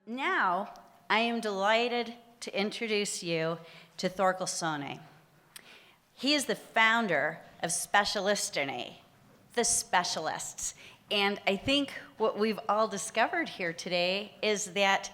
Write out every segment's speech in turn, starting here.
Now, I am delighted to introduce you to Thorkill Sone. He is the founder of Specialisterne, the specialists. And I think what we've all discovered here today is that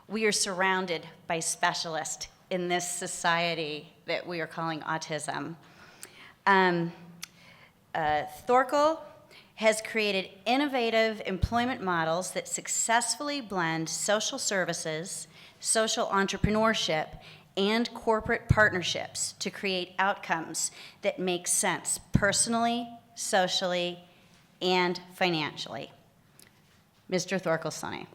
we are surrounded by specialists in this society that we are calling autism. Thorkill has created innovative employment models that successfully blend social services, social entrepreneurship, and corporate partnerships to create outcomes that make sense personally, socially, and financially. Mr. Thorkill Sone.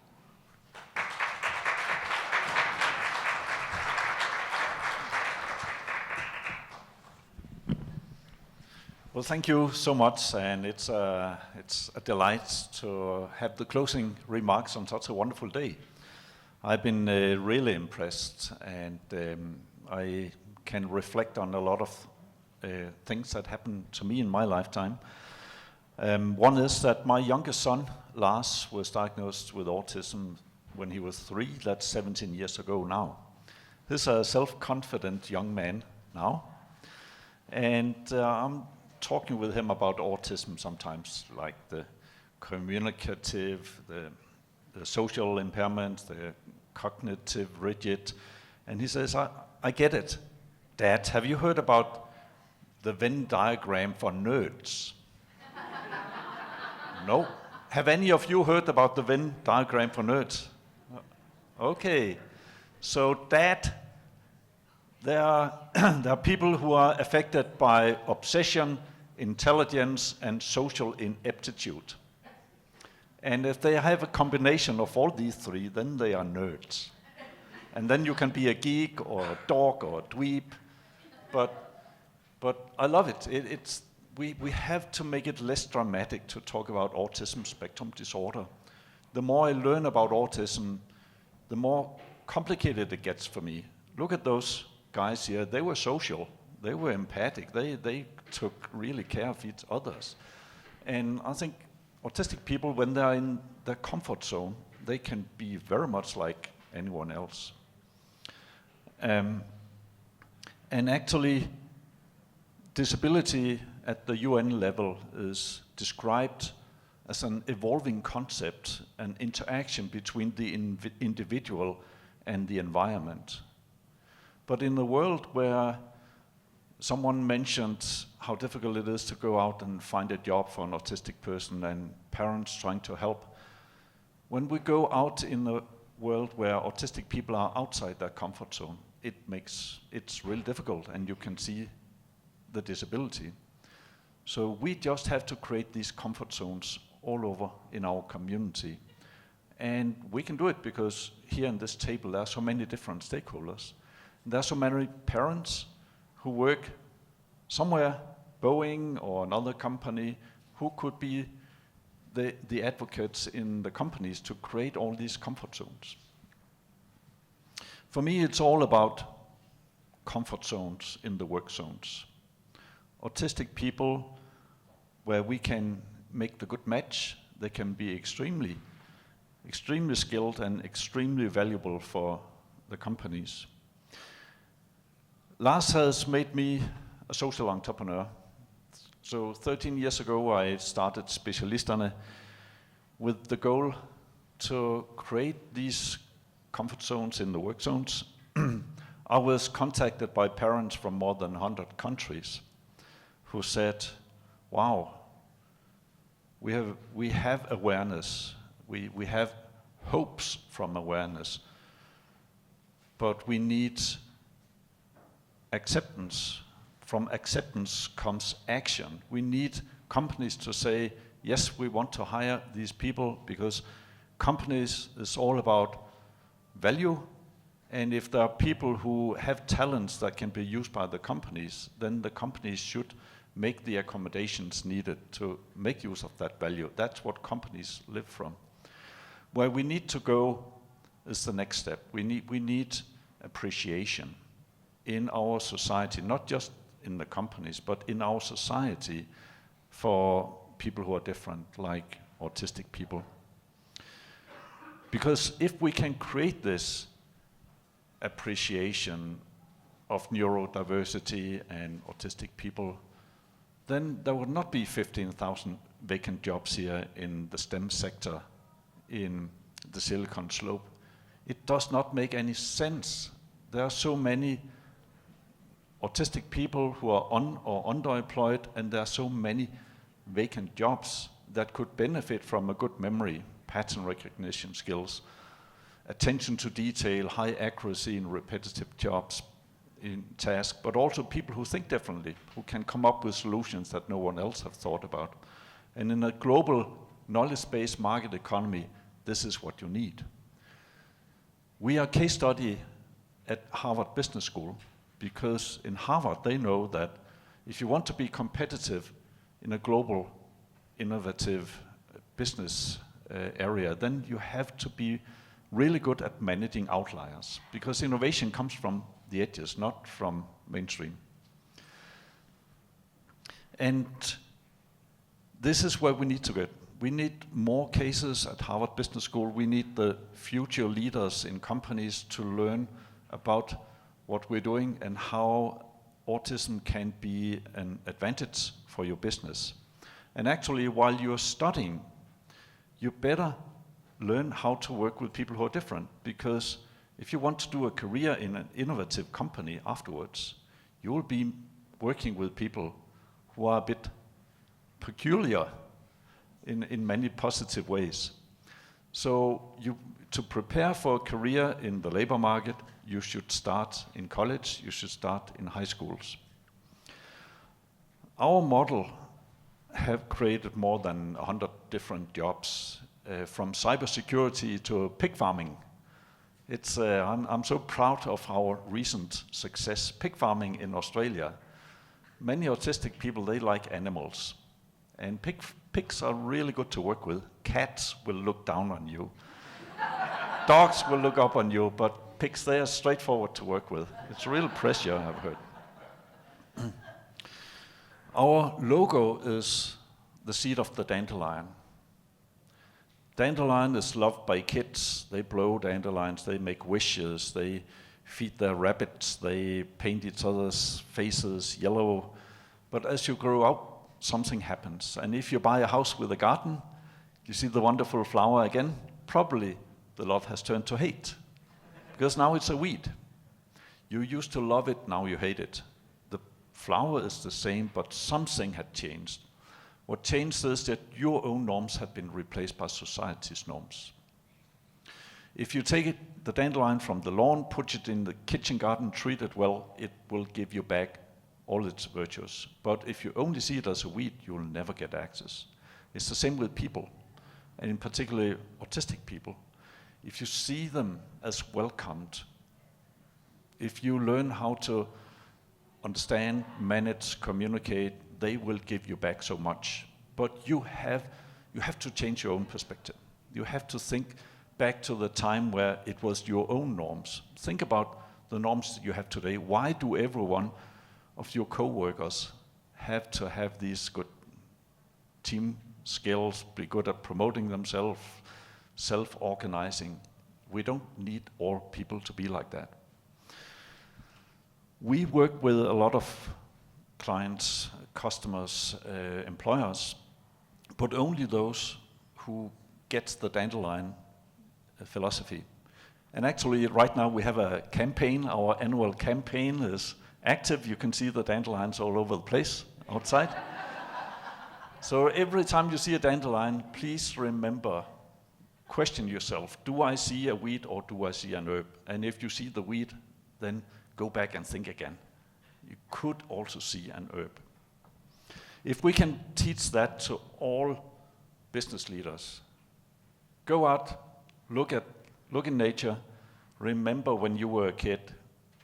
Well, thank you so much, and it's a delight to have the closing remarks on such a wonderful day. I've been really impressed, and I can reflect on a lot of things that happened to me in my lifetime. One is that my youngest son, Lars, was diagnosed with autism when he was 3. That's 17 years ago now. He's a self-confident young man now, and I'm talking with him about autism sometimes, like the communicative, the social impairment, the cognitive rigid. And he says, I get it. Dad, have you heard about the Venn diagram for nerds? No. Have any of you heard about the Venn diagram for nerds? Okay. So Dad, there are people who are affected by obsession, intelligence, and social ineptitude. And if they have a combination of all these three, then they are nerds. And then you can be a geek or a dork or a dweeb. But I love it. We have to make it less dramatic to talk about autism spectrum disorder. The more I learn about autism, the more complicated it gets for me. Look at those guys here. They were social. They were empathic. They took really care of each others. And I think autistic people, when they're in their comfort zone, they can be very much like anyone else. And actually, disability at the UN level is described as an evolving concept, an interaction between the individual and the environment. But in a world where someone mentioned how difficult it is to go out and find a job for an autistic person and parents trying to help, when we go out in a world where autistic people are outside their comfort zone, it's really difficult, and you can see the disability. So we just have to create these comfort zones all over in our community. And we can do it because here in this table there are so many different stakeholders. There are so many parents who work somewhere, Boeing or another company, who could be the advocates in the companies to create all these comfort zones. For me, it's all about comfort zones in the work zones. Autistic people, where we can make the good match, they can be extremely skilled and extremely valuable for the companies. Lars has made me a social entrepreneur. So 13 years ago, I started Specialisterne with the goal to create these comfort zones in the work zones. I was contacted by parents from more than 100 countries who said, wow, we have awareness, we have hopes from awareness, but we need acceptance. From acceptance comes action. We need companies to say, yes, we want to hire these people, because companies is all about value, and if there are people who have talents that can be used by the companies, then the companies should make the accommodations needed to make use of that value. That's what companies live from. Where we need to go is the next step. We need appreciation in our society, not just in the companies, but in our society, for people who are different, like autistic people. Because if we can create this appreciation of neurodiversity and autistic people, then there would not be 15,000 vacant jobs here in the STEM sector in the Silicon Slope. It does not make any sense. There are so many autistic people who are or underemployed, and there are so many vacant jobs that could benefit from a good memory, pattern recognition skills, attention to detail, high accuracy in repetitive jobs, in tasks, but also people who think differently, who can come up with solutions that no one else have thought about. And in a global knowledge-based market economy, this is what you need. We are a case study at Harvard Business School because in Harvard they know that if you want to be competitive in a global innovative business area, then you have to be really good at managing outliers, because innovation comes from the edges, not from mainstream. And this is where we need to get. We need more cases at Harvard Business School. We need the future leaders in companies to learn about what we're doing and how autism can be an advantage for your business. And actually, while you're studying, you better learn how to work with people who are different, because if you want to do a career in an innovative company afterwards, you will be working with people who are a bit peculiar in many positive ways. So to prepare for a career in the labor market, you should start in college, you should start in high schools. Our model have created more than 100 different jobs, from cybersecurity to pig farming. I'm so proud of our recent success. Pig farming in Australia. Many autistic people, they like animals. And pigs are really good to work with. Cats will look down on you. Dogs will look up on you, but pigs, they are straightforward to work with. It's real pressure, I've heard. Our logo is the seed of the dandelion. Dandelion is loved by kids. They blow dandelions, they make wishes, they feed their rabbits, they paint each other's faces yellow. But as you grow up, something happens. And if you buy a house with a garden, you see the wonderful flower again, probably the love has turned to hate. Because now it's a weed. You used to love it, now you hate it. The flower is the same, but something had changed. What changed is that your own norms have been replaced by society's norms. If you take the dandelion from the lawn, put it in the kitchen garden, treat it well, it will give you back all its virtues. But if you only see it as a weed, you will never get access. It's the same with people, and in particular autistic people. If you see them as welcomed, if you learn how to understand, manage, communicate, they will give you back so much. But you have to change your own perspective. You have to think back to the time where it was your own norms. Think about the norms that you have today. Why do every one of your co-workers have to have these good team skills, be good at promoting themselves, self-organizing? We don't need all people to be like that. We work with a lot of clients, customers, employers, but only those who get the dandelion philosophy. And actually, right now we have a campaign. Our annual campaign is active. You can see the dandelions all over the place outside. So every time you see a dandelion, please remember, question yourself, do I see a weed or do I see an herb? And if you see the weed, then go back and think again. You could also see an herb. If we can teach that to all business leaders, go out, look in nature, remember when you were a kid,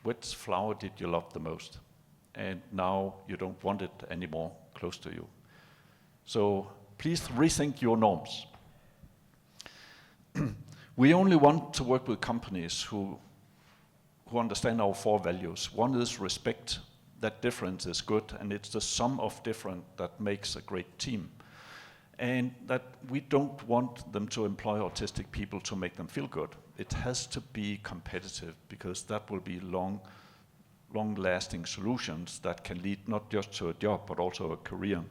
which flower did you love the most? And now you don't want it anymore close to you. So please rethink your norms. We only want to work with companies who understand our 4 values. One is respect. That difference is good, and it's the sum of different that makes a great team. and that we don't want them to employ autistic people to make them feel good. It has to be competitive, because that will be long-lasting solutions that can lead not just to a job, but also a career.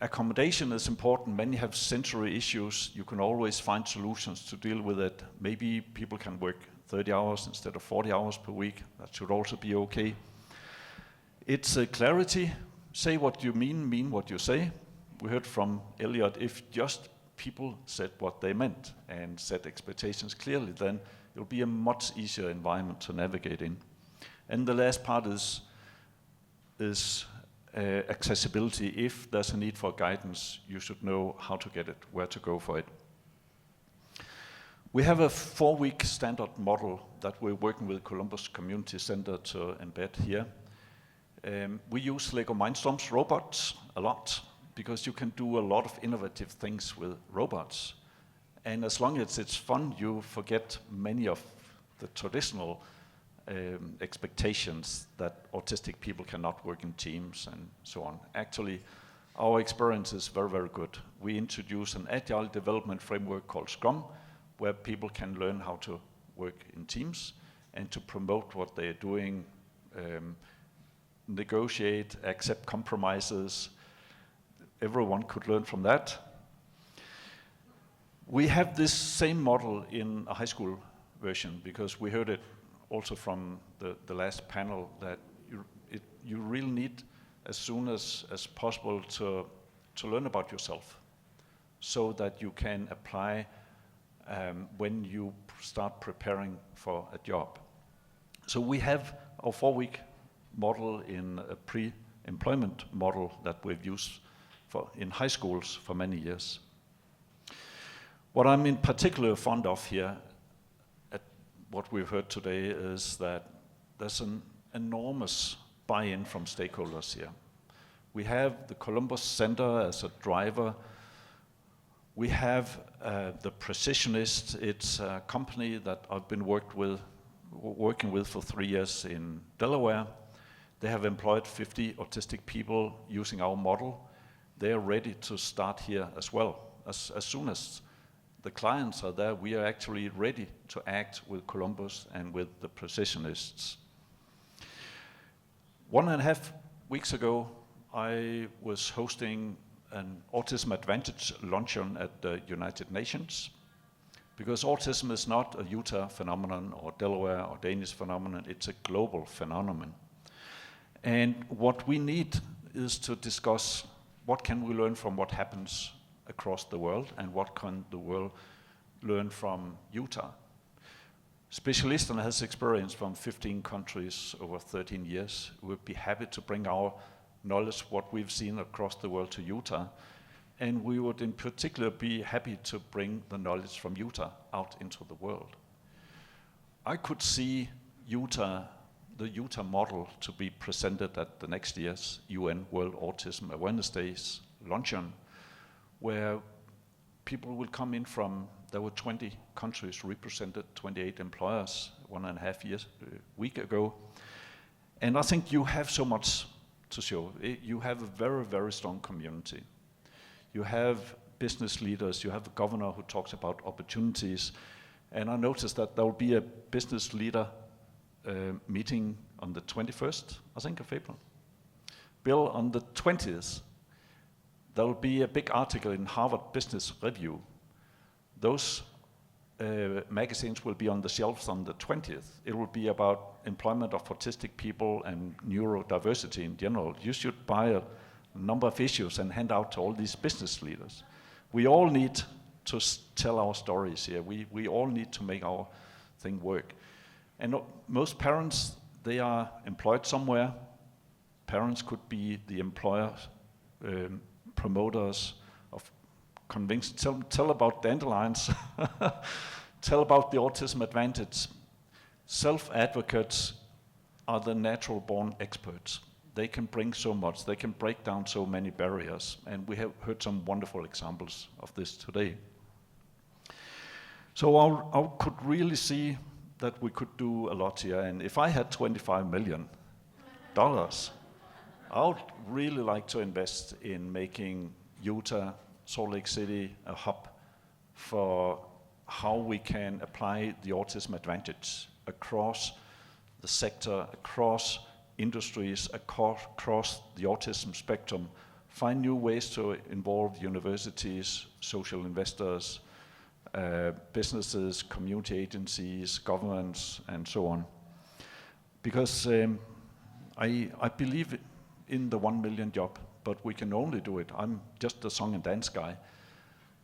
Accommodation is important. Many have sensory issues. You can always find solutions to deal with it. Maybe people can work 30 hours instead of 40 hours per week. That should also be okay. It's clarity. Say what you mean what you say. We heard from Elliot, if just people said what they meant and set expectations clearly, then it'll be a much easier environment to navigate in. And the last part is accessibility. If there's a need for guidance, you should know how to get it, where to go for it. We have a 4-week standard model that we're working with Columbus Community Center to embed here. We use Lego Mindstorms robots a lot, because you can do a lot of innovative things with robots. And as long as it's fun, you forget many of the traditional expectations that autistic people cannot work in teams and so on. Actually, our experience is very, very good. We introduce an agile development framework called Scrum, where people can learn how to work in teams and to promote what they're doing, negotiate, accept compromises. Everyone could learn from that. We have this same model in a high school version, because we heard it also from the last panel, that you really need, as soon as possible, to learn about yourself, so that you can apply when you start preparing for a job. So we have our 4-week model in a pre-employment model that we've used in high schools for many years. What I'm in particular fond of here, what we've heard today, is that there's an enormous buy-in from stakeholders here. We have the Columbus Center as a driver. We have the Precisionist. It's a company that I've been working with for 3 years in Delaware. They have employed 50 autistic people using our model. They are ready to start here as well. As soon as the clients are there, we are actually ready to act with Columbus and with the Precisionists. 1.5 weeks ago, I was hosting an Autism Advantage luncheon at the United Nations, because autism is not a Utah phenomenon or Delaware or Danish phenomenon, it's a global phenomenon. And what we need is to discuss what can we learn from what happens across the world, and what can the world learn from Utah. Specialisterne has experience from 15 countries over 13 years. We'd be happy to bring our knowledge, what we've seen across the world, to Utah. And we would in particular be happy to bring the knowledge from Utah out into the world. I could see the Utah model to be presented at the next year's UN World Autism Awareness Days luncheon, where people will come in from, there were 20 countries represented, 28 employers 1.5 week ago. And I think you have so much to show. You have a very, very strong community. You have business leaders, you have a governor who talks about opportunities. And I noticed that there will be a business leader meeting on the 21st, I think, of April. Bill, on the 20th, there will be a big article in Harvard Business Review. Those magazines will be on the shelves on the 20th. It will be about employment of autistic people and neurodiversity in general. You should buy a number of issues and hand out to all these business leaders. We all need to tell our stories here. We all need to make our thing work. And most parents, they are employed somewhere. Parents could be the employers, promoters of convince, tell about dandelions, tell about the Autism Advantage. Self-advocates are the natural-born experts. They can bring so much, they can break down so many barriers, and we have heard some wonderful examples of this today. So I could really see that we could do a lot here, and if I had $25 million, I would really like to invest in making Utah, Salt Lake City, a hub for how we can apply the autism advantage across the sector, across industries, across the autism spectrum, find new ways to involve universities, social investors, businesses, community agencies, governments, and so on. Because I believe in the 1 million job, but we can only do it. I'm just a song and dance guy.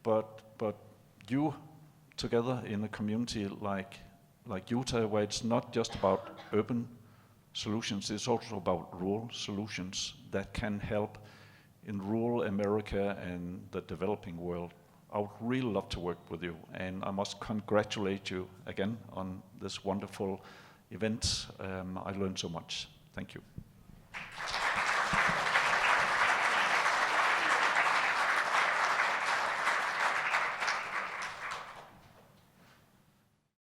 But you, together in a community like Utah, where it's not just about urban solutions, it's also about rural solutions that can help in rural America and the developing world. I would really love to work with you, and I must congratulate you again on this wonderful event. I learned so much. Thank you.